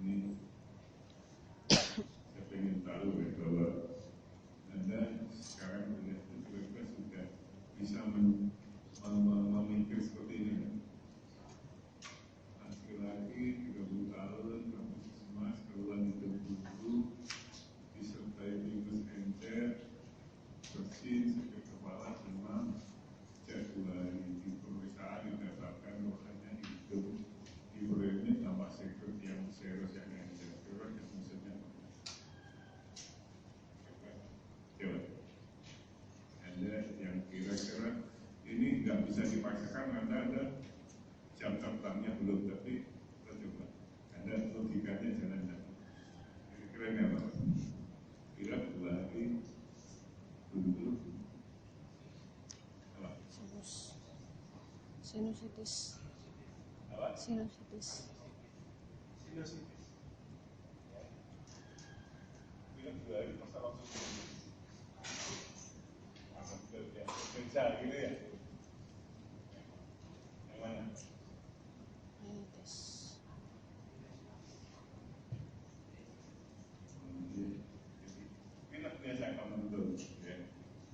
Ini saya ingin tahu ya, bahwa Anda sekarang kira-kira sudah bisa memikir seperti ini kan? Laki-laki 30 tahun, rambut emas, keluhan hidup buku, disertai virus encer, bersin, sakit kepala, demam, sejak 2 hari di pemeriksaan didapatkan bahwasanya hidup ini tambah sekret yang serius yang encer. Kira-kira maksudnya coba Anda yang kira-kira ini nggak bisa dipaksakan, Anda ada jam terbangnya belum, tapi kita coba Anda logikanya jalan dapat. Kira-kira ini apa? Kira 2 hari dulu apa? Sinusitis. Apa? Sinusitis. Sinusitis. Kira 2 hari masa langsung kerja gitu ya? Yang mana? Sinusitis. Ini biasa kamu betul ya.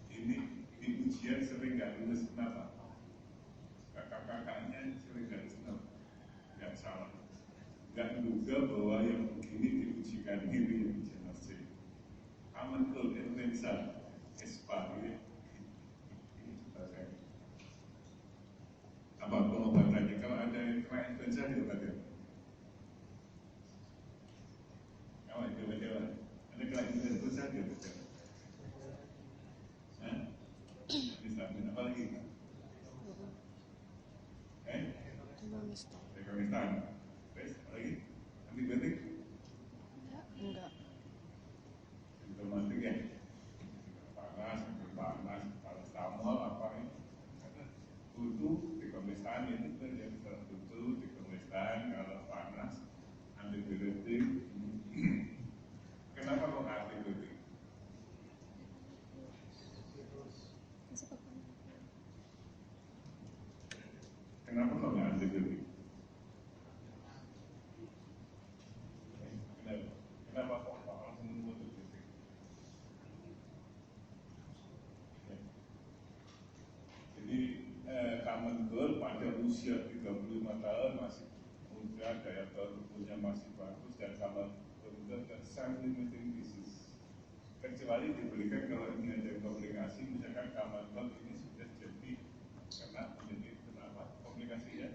Ini di ujian sering nggak lulus, kenapa? Kakak-kakaknya sering nggak lulus, kenapa? Nggak salah. Nggak duga bahwa yang begini diujikan diri yang ujian nasib. Aman betul, Indonesia, ESPA gitu. Ini coba saya. Apa pengobatannya? Kalau ada yang kena influenza diobatin. Kawan, coba-coba. Ada kena influenza diobatin. Hah? Vitamin apa lagi? Tumanistan. Afghanistan. Terus apa lagi? Antibiotik? Enggak. Simptomatik ya? Panas, paracetamol apa ini? Kutu, dikomistan ini terjadi kutu, dikomistan kalau panas, antibiotik. Kenapa kok antibiotik? Kenapa kok nggak antibiotik? Kenapa kok langsung antibiotik? Jadi common goal pada usia 35 tahun masih muda, daya tahan tubuhnya masih bagus, dan kalau kemudian self limiting disease, kecuali diberikan kalau ini ada komplikasi, misalkan common goal ini sudah jadi kena menjadi kenapa komplikasi ya,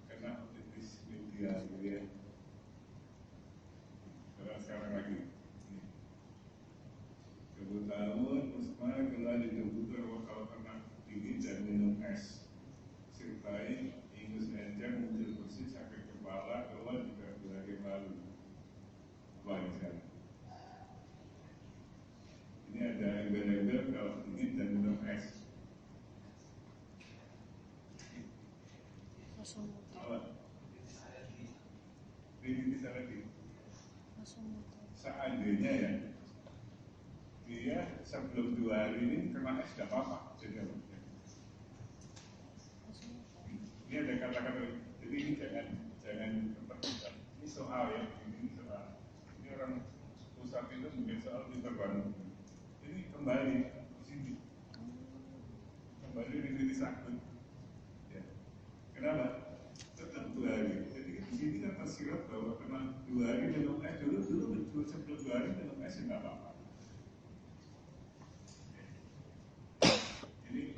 kena otitis media gitu ya. Sekarang lagi 20 tahun, Usma kalau dibutuhkan kalau kena dingin dan minum es, sertai ingus encer, muncul bersih, sakit kepala, keluar juga 2 hari lalu. Apa ini sekarang? Ini ada embel-embel kalau dingin dan minum es. Langsung muter. Apa? Ini bisa lagi. Langsung muter. Seandainya ya, dia sebelum 2 hari ini kena es tidak apa-apa. Jadi apa? Ini ada kata-kata, jadi ini jangan terpisah. Ini soal ya, ini soal. Ini orang pusat itu mungkin soal terbaru. Ini kembali ke sini, kembali di titik sakit. Ya. Kenapa? Tetap 2 hari. Jadi di sini kan tersirat bahwa kena 2 hari minum es dulu sebelum 2 hari minum es tidak apa-apa. Ini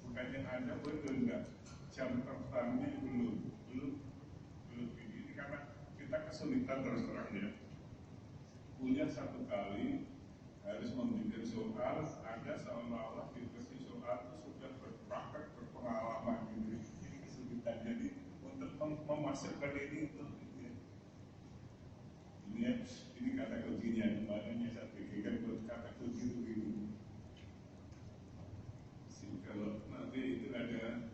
bukannya Anda betul enggak, jam terbangnya belum ini karena kita kesulitan terus terang ya. Kuliah 1 kali harus membuat soal, ada seolah-olah dikasih soal itu sudah berpraktek, berpengalaman gitu. Ini kesulitan, jadi untuk memasukkan ini itu ya. Ini kata kuncinya, makanya saya pikirkan kata kunci itu begini. Kalau nanti itu ada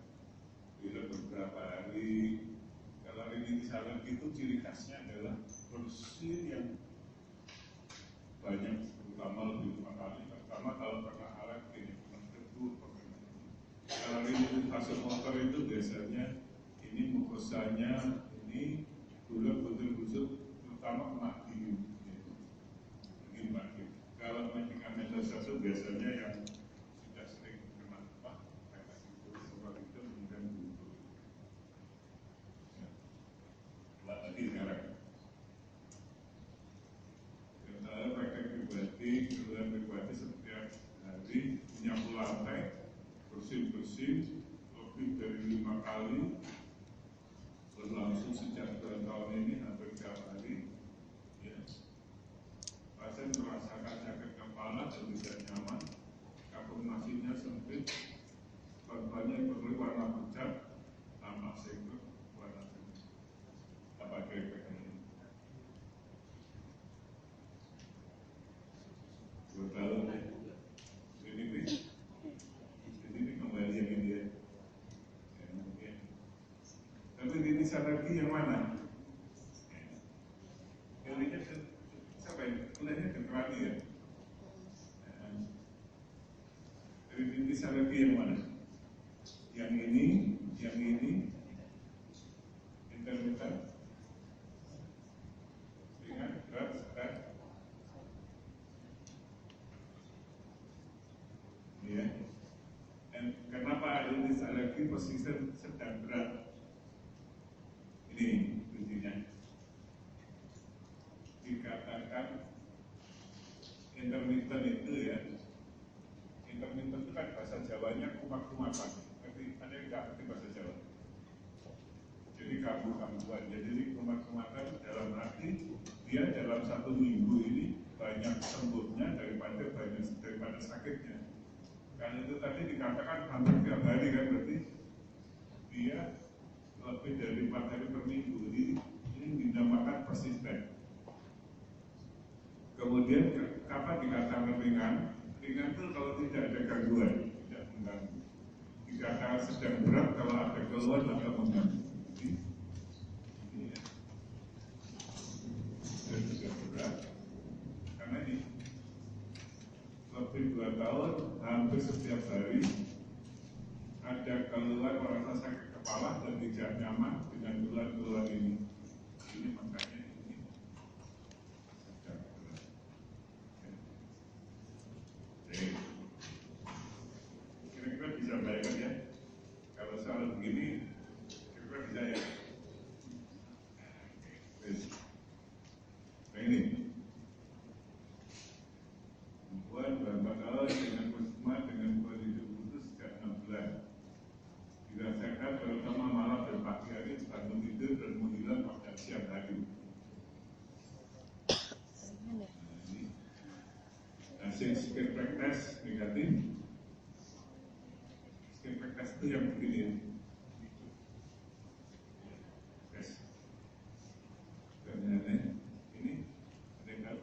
bila beberapa hari, kalau ini salad itu ciri khasnya adalah bersih yang banyak, terutama lebih 5 kali, terutama kalau pernah alat ini terbur. Kalau ini fase motor itu biasanya ini mukosanya ini gula betul-betul lagi yang mana? Kuliahnya siapa ya? Kuliahnya Dekrani ya? Rintitis alergi yang mana? Yang ini, intermittent, ringan, berat, sedang. Ya. Dan kenapa rintitis alergi posisi sedang berat? Ini kuncinya. Dikatakan intermittent itu ya. Intermittent itu kan bahasa Jawanya kumat-kumatan. Tapi ada yang nggak ngerti bahasa Jawa. Jadi kambuh-kambuhan. Jadi kumat-kumatan dalam arti dia dalam 1 minggu ini banyak sembuhnya daripada sakitnya. Karena itu tadi dikatakan hampir tiap hari kan, berarti dia lebih dari 4 hari per minggu. Ini dinamakan persisten. Kemudian kapan dikatakan ringan? Ringan itu kalau tidak ada gangguan, tidak mengganggu. Dikatakan sedang berat kalau ada keluhan atau mengganggu. Ini ya. Dan sudah berat. Karena ini lebih 2 tahun, hampir setiap hari ada keluhan merasa sakit kepala dan tidak nyaman dengan keluhan-keluhan ini. Ini makanya ini sedang berat. Kira-kira bisa bayangkan ya, kalau soal begini kira-kira bisa ya. Nah ini perempuan berapa tahun dengan musma dengan kondisi putus sejak 6 bulan. Dirasakan terutama malam dan pagi hari bangun tidur dan menghilang pada siang hari. Hasil skin prick test negatif. Skin prick test itu yang begini ya. Tes. Dan ini ada yang tahu?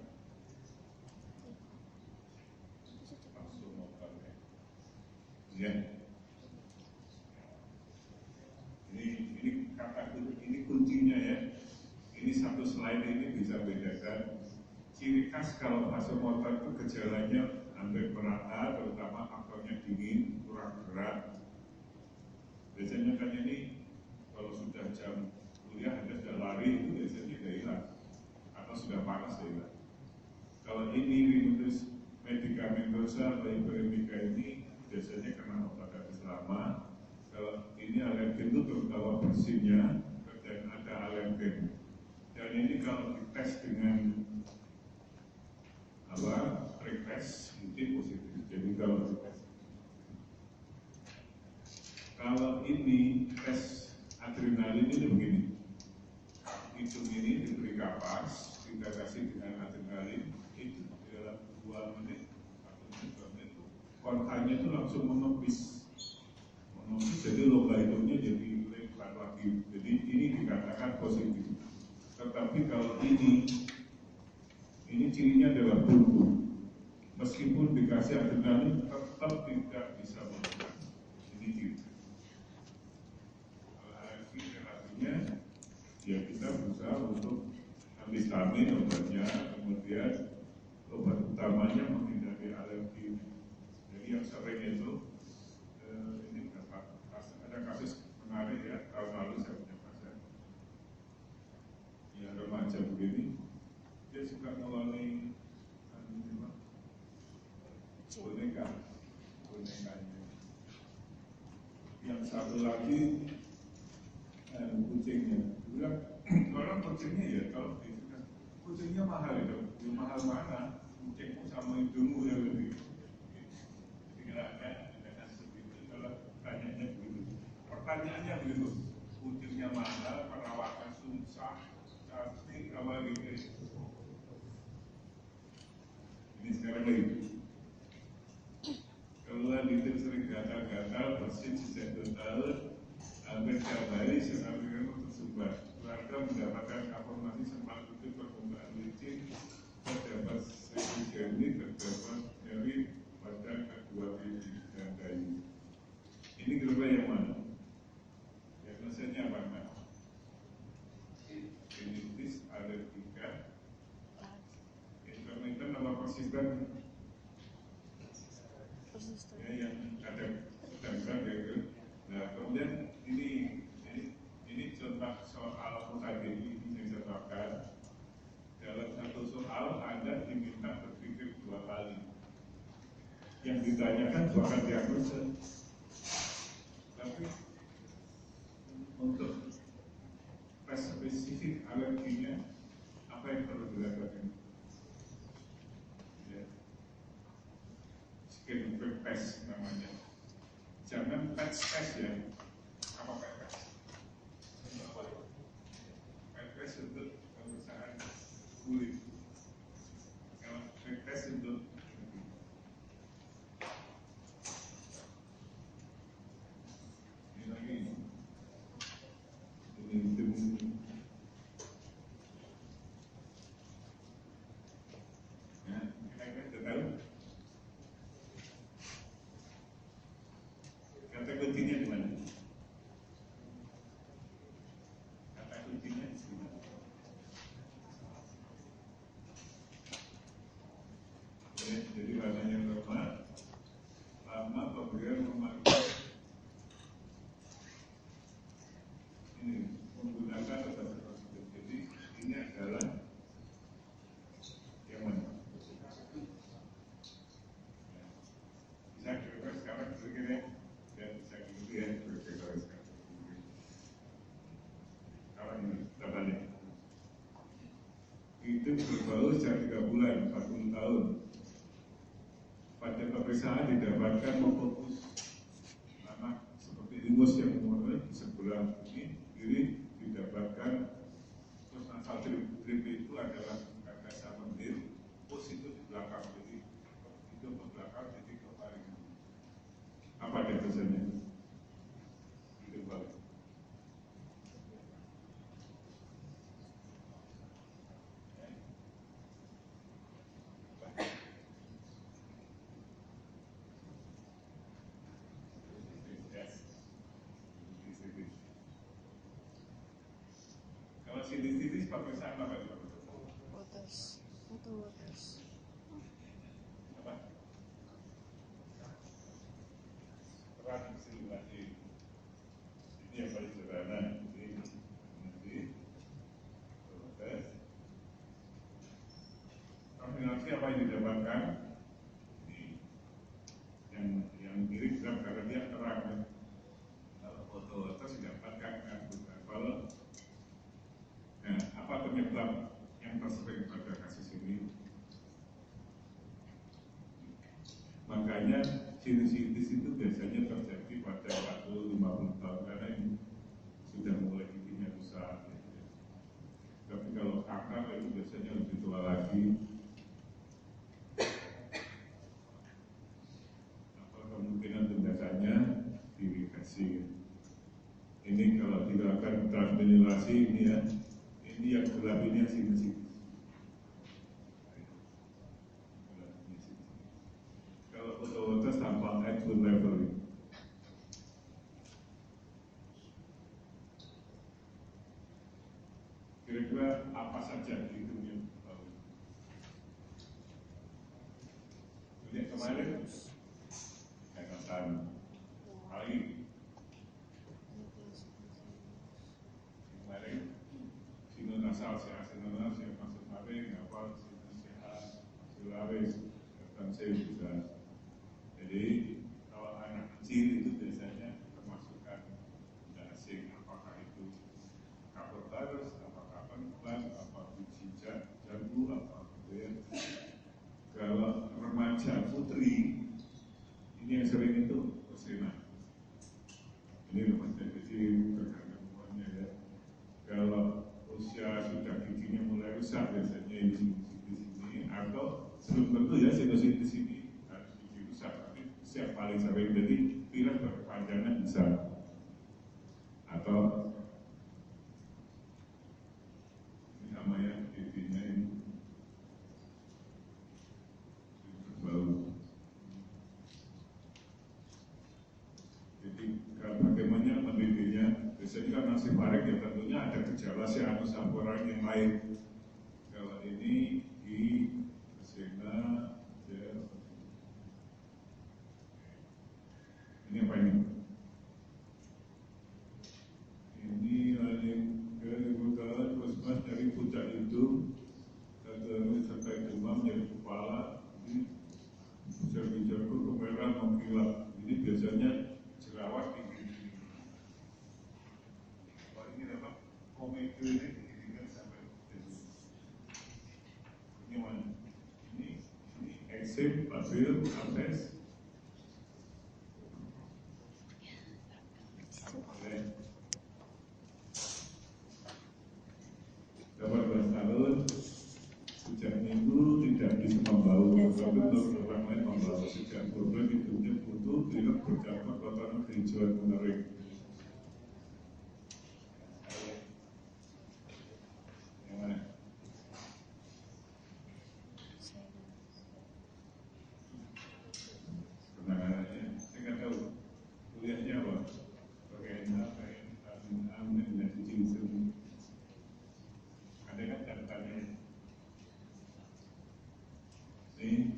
Langsung mau tahu ya. Ya. Ini kata ini kuncinya ya. Ini satu slide ini bisa bedakan. Ciri khas kalau vasomotor itu gejalanya hampir merata, terutama faktornya dingin, kurang gerak. Biasanya kan ini kalau sudah jam kuliah ada sudah lari itu biasanya sudah hilang atau sudah panas sudah hilang. Kalau ini rinitis medikamentosa atau hiperemika ini biasanya karena obat habis lama. Kalau ini alergen itu terutama bersinnya dan ada alergen. Dan ini kalau dites dengan retest itu positif. Jadi kalau ini tes adrenalin ini begini, hidung ini diberi kapas, kita kasih dengan adrenalin itu dalam 2 menit atau 3 menit itu kontanya itu langsung menepis, jadi lomba hidungnya jadi lebar lagi. Jadi ini dikatakan positif. Tetapi kalau ini cirinya adalah buntu. Meskipun dikasih adrenalin tetap tidak bisa melakukan. Ini ciri. Kalau alergi terapinya, ya kita berusaha untuk antihistamin obatnya, kemudian obat utamanya menghindari alergi. Jadi yang sering itu, ini ada kasus menarik ya, tahun lalu saya punya pasien, ya remaja begini. Dia suka ngawali bonekanya. Yang satu lagi kucingnya. Bilang orang kucingnya ya kalau itu kan kucingnya mahal itu. Ya, mahal mana? Kucingmu sama hidungmu ya lebih. Jadi kira-kira dengan seperti itu kalau tanyanya begitu. Pertanyaannya begitu. Kucingnya mahal, perawatan susah, cantik, apa gitu. Ini sekarang lagi keluar itu sering gatal-gatal, bersin sejak 2 tahun, hampir tiap hari senang-senang tersumbat. Keluarga mendapatkan informasi sempat itu perkembangan licin, terdapat segi jernih, terdapat nyeri pada kedua pipi dan dahi. Ini gerbang yang mana? Diagnosanya apa? persisten persisten. ya, yang ada sedang gitu. Nah kemudian ini contoh soal tadi ini yang saya terapkan. Dalam satu soal Anda diminta berpikir 2 kali. Yang ditanyakan bukan diagnosa, tapi untuk tes spesifik alerginya apa yang perlu dilakukan. Ya. Skin prick test namanya. Jangan pet test ya. Apa pet test? Pet test untuk pemeriksaan kulit. Kalau pet test untuk ini lagi. Ini ya, kira-kira sudah tahu. Kata kuncinya di mana? Kata kuncinya di sini. Ya, jadi warnanya lama pemberian memakai ini menggunakan obat tersebut. Jadi ini adalah yang mana? Bisa kira sekarang begini dan bisa kemudian berkira sekarang. Sekarang ini kita balik. Hidup berbau sejak 3 bulan, 40 tahun. Pada pemeriksaan didapatkan memfokus anak seperti ingus yang umurnya di sebelah ini kiri didapatkan terus nasal drip itu adalah gagasan mendir, pus itu di belakang, jadi itu ke belakang, jadi ke paling. Apa diagnosanya? Itu balik. Kalau sinusitis pemeriksaan apa itu? Waters. Itu waters. Apa? Peran simulasi. Ini yang paling sederhana. Ini nanti proses. Kombinasi apa yang didapatkan? Ini yang kiri gelap karena dia terang. Kalau foto atas didapatkan kan bukan. Kalau nah, apa penyebab yang tersering pada kasus ini? Makanya sinusitis itu biasanya terjadi pada 40-50 tahun karena ini sudah mulai giginya rusak. Tapi kalau akar itu biasanya lebih tua lagi. Apa kemungkinan tindakannya? Irigasi. Ini kalau dilakukan transventilasi ini ya, ini yang gelap ini yang sinusitis. Kalau foto-foto tampak output level. Kira-kira apa saja di hidungnya? Lihat kemarin, kekatan, lagi kemarin, sinus nasal, sinus yang masuk maring, apa sinus sehat, silaris, dan saya bisa. Jadi kalau anak kecil itu biasanya kemasukan benda asing, apakah itu kapotarus, apakah penumpang, apa biji jambu, apa kemudian kalau remaja putri ini yang sering itu persena. Ini remaja kecil tergantung umurnya ya. Kalau usia sudah giginya mulai rusak biasanya ini sinusitis ini atau belum tentu ya sinusitis ini harus gigi rusak, tapi yang paling sering jadi pilek berkepanjangan bisa atau ini namanya giginya ini berbau. Jadi bagaimana mendidiknya? Biasanya kan nasi parek ya tentunya ada gejala sianus ampuran yang lain. Kalau ini di persena sip, Fadil, Alves. Boleh. 18 tahun, sejak minggu tidak bisa membawa, tapi menurut orang lain membawa. Sejak bulan hidupnya butuh, pilek bercampur kotoran kehijauan mengering. Yang mana? Penanganannya, saya nggak tahu. Kuliahnya apa? Pakai apa? Dan cincin. Ada kan catatannya? Ini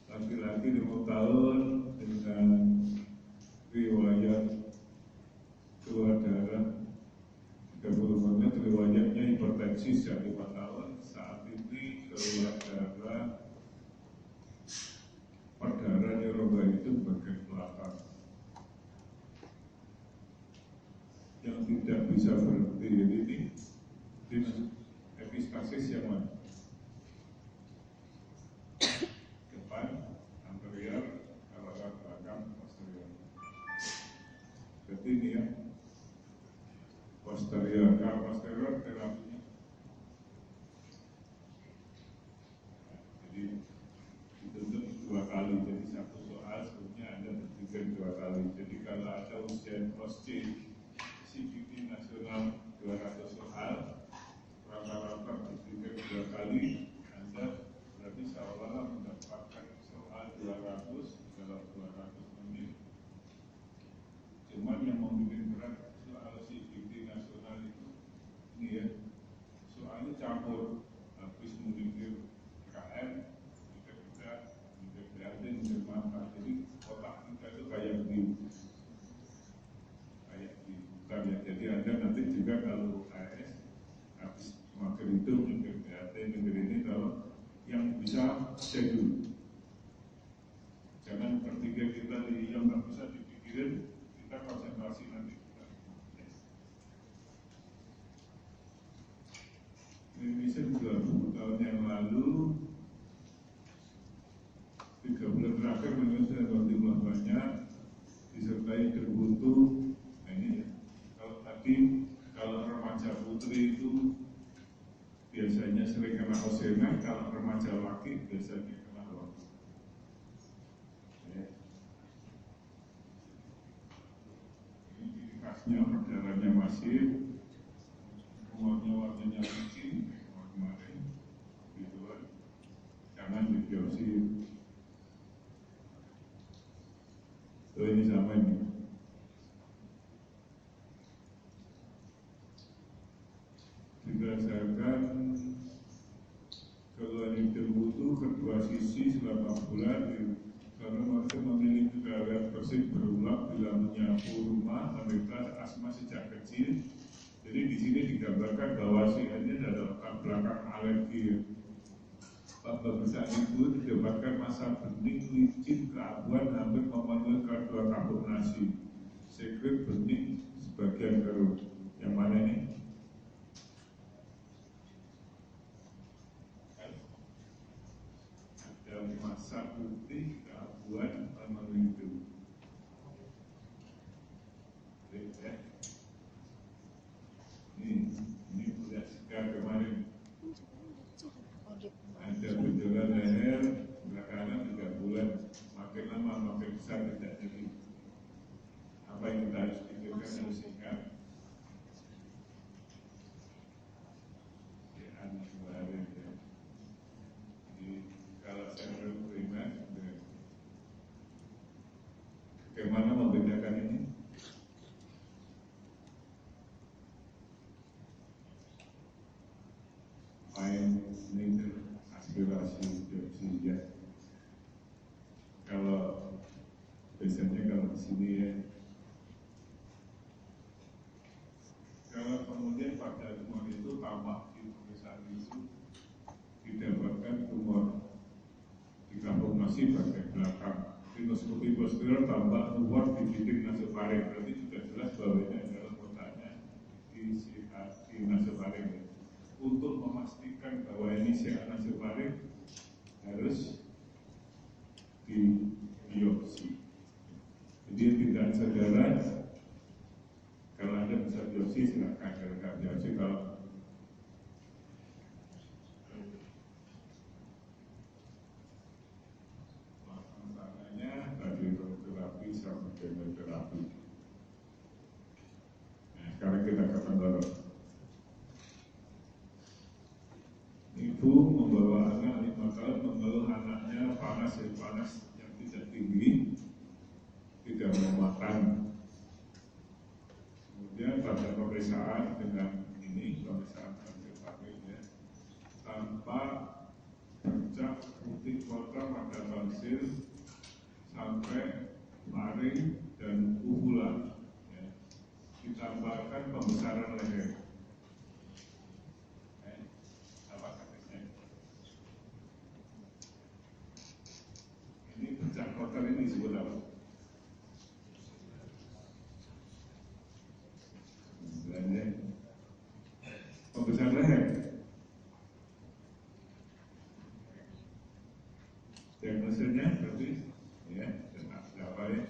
laki-laki 50 tahun dengan riwayat keluar darah 30 menit, riwayatnya hipertensi sejak 5 tahun. Saat ini keluar darah perdarahan di rongga itu bagian belakang yang tidak bisa berhenti. Jadi ini epistasis yang mana? Depan, anterior, kalau belakang, posterior. Jadi ini ya, posterior. Kalau posterior terapinya, jadi ditutup 2 kali. Jadi satu soal sebelumnya Anda berpikir 2 kali. Jadi kalau ada ujian cross-check CPT nasional 200 soal, rata-rata berpikir 2 kali, Anda berarti seolah-olah mendapatkan soal 200 dalam 200 menit. Cuman yang membuat berat soal CPT nasional itu ini ya, soalnya campur, habis memikir KM, kita BRT, manfaat. Jadi otak kita itu kayak begini, bukan ya. Jadi Anda nanti juga kalau AS habis makin itu mikir BRT, mikir ini, kalau yang bisa schedule. Jangan berpikir kita yang nggak bisa dipikirin, kita konsentrasi nanti. Indonesia 20 tahun yang lalu, 3 bulan terakhir menyusul jumlah banyak, disertai terbutuh. Nah ini ya, kalau tadi kalau remaja putri itu biasanya sering kena osena, kalau remaja laki biasanya kena waktu. Ya. Ini ciri khasnya perdarahannya masif, umurnya warnanya licin, kemarin gitu kan, jangan dibiopsi. So ini sama ini. Dirasakan keluar terbutuh kedua sisi selama bulan karena mereka memiliki gejala persik berulang bila menyapu rumah, menderita asma sejak kecil. Jadi di sini digambarkan bahwa ini adalah latar belakang alergi. Pada saat itu didapatkan masa bening licin keabuan hampir memenuhi kedua kampung nasi. Sekret bening sebagian keruh. Yang mana ini? Ada masa putih keabuan memenuhi itu. Ini sudah segar kemarin. Ada gejala leher belakangan 3 bulan, makin lama makin besar tidak jadi. Apa yang kita harus pikirkan harus ingat. Ya, anak kemarin ya. Jadi kalau saya beringat, bagaimana membedakan ini? Main sneaker aspirasi biopsi ya. Kalau biasanya kalau di sini ya, kalau kemudian pada tumor itu tambah di pemeriksaan itu didapatkan tumor di kampung nasi bagian belakang, endoskopi posterior tambah tumor di titik nasofaring, berarti sudah jelas bahwa ini adalah kotaknya di nasofaring. Untuk memastikan bahwa ini si nasofaring, harus di biopsi. Jadi tidak saudara, kalau Anda bisa biopsi silakan, kalau tidak biopsi kalau radioterapi sama kemoterapi. Nah, sekarang kita ke pendorong. Ibu membawa anak 5 tahun, membawa anaknya panas yang tidak tinggi, tidak mau makan. Kemudian pada pemeriksaan dengan ini, pemeriksaan terapi ya, tanpa bercak putih kotor pada tonsil sampai laring dan uvula, ya. Ditambahkan pembesaran leher. Apa kasusnya? Ini bercak kotor ini disebut apa? Pembesaran leher. Diagnosisnya berarti ya, apa ya?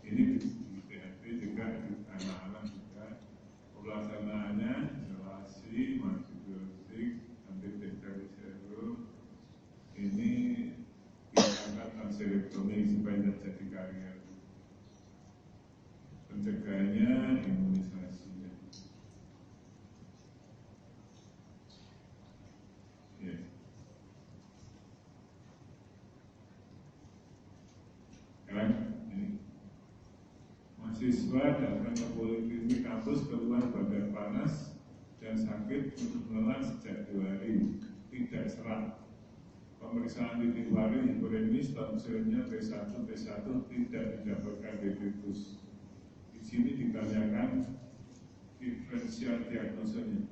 Ini di PHP juga di anak-anak juga pelaksanaannya isolasi, antibiotik, antibakteri, ini dilakukan tonsilektomi supaya tidak jadi karier. Pencegahannya imunisasi. Ya. Sekarang ini mahasiswa datang ke poliklinik kampus keluar badan panas dan sakit untuk menelan sejak 2 hari, tidak serat. Pemeriksaan titik waring hiporemis tonsilnya T1 tidak didapatkan detritus. Di sini ditanyakan diferensial diagnosanya.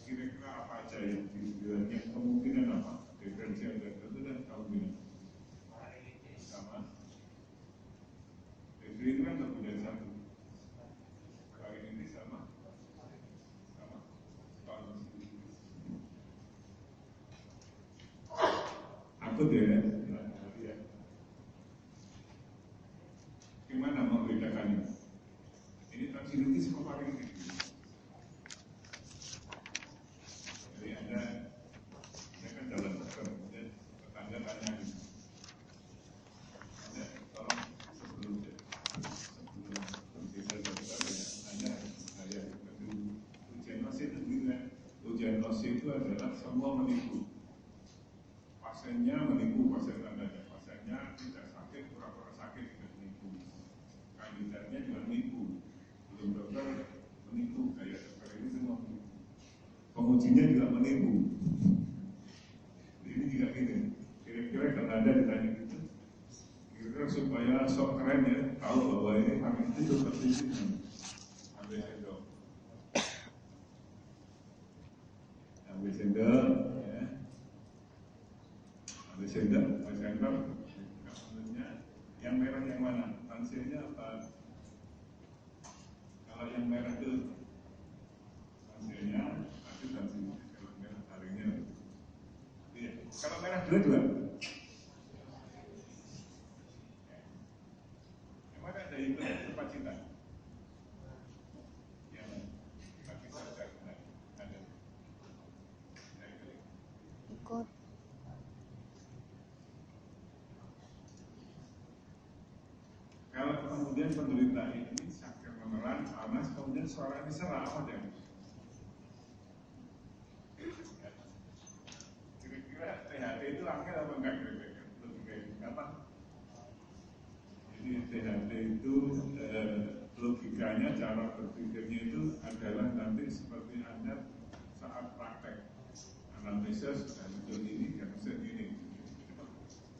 Kira-kira apa aja yang dilihatnya, kemungkinan apa? Diferensial diagnosis dan kemungkinan sama. Itu kan lebih dari satu. Kali ini sama. Akut ya. Gimana membedakannya? Ini tonsilitis sama faringitis. Jadi Anda kan dalam kemudian tetangga tanya gitu. Anda tolong sebelum kita tanya saya ujian nosi itu juga. Ujian nosi itu adalah semua menipu. Pasiennya menipu, pasien Anda, pasiennya tidak sakit, pura-pura sakit, tidak menipu. Kandidatnya juga menipu, belum dokter menipu, kayak dokter ini semua menipu. Pengujinya juga menipu. Ini juga gini, kira-kira kalau Anda ditanya gitu, kira-kira supaya sok keren ya, tahu bahwa ini kami itu seperti ini. Ambil sendok, ambil sendok, ya. Ambil sendok, maksudnya yang merah yang mana? Tonsilnya apa? Kalau yang merah itu tonsilnya, tapi tonsilnya kalau merah taringnya. Iya. Kalau merah dua-dua. Yang mana ada ikut cepat-cepat? Yang tapi saja ada. Ikut. Kalau kemudian penderita ini sakit menelan, panas, kemudian suaranya serak apa deh? Kira-kira THT itu angker apa enggak kira-kira? Lebih kayak apa? Jadi THT itu logikanya, cara berpikirnya itu adalah nanti seperti Anda saat praktek anamnesis sudah muncul ini,